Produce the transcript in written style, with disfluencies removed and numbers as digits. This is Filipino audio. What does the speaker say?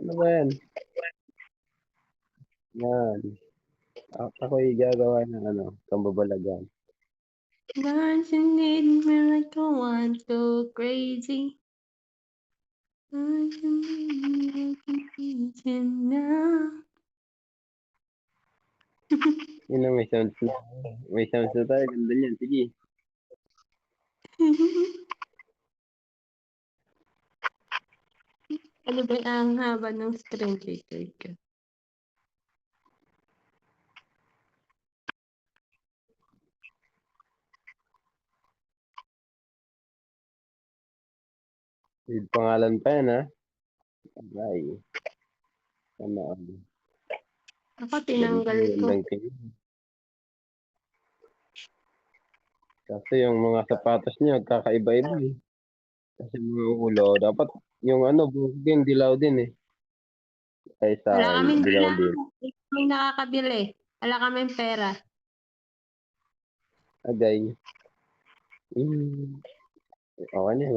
Ano ba yan? Yan. Ako'y gagawa ng pambabalagan. Dancing need me like I want to crazy. Dancing need me like I now. Yun ang may sounds na. May sounds na tayo. Ganda niyan. Sige. Ano ba ang haba ng screen record ko? With pangalan pa yan, ha? Ay. Ano? Ako tinanggal ko. Gandang tingin. Kasi yung mga sapatos niya, kakaiba-iba eh. Kasi mga ulo, dapat yung buhok din, dilaw din eh. Ay sa Wala akin, kaming dilaw dala. din. May nakakabili. Wala kaming pera. Agay. Okay na yun.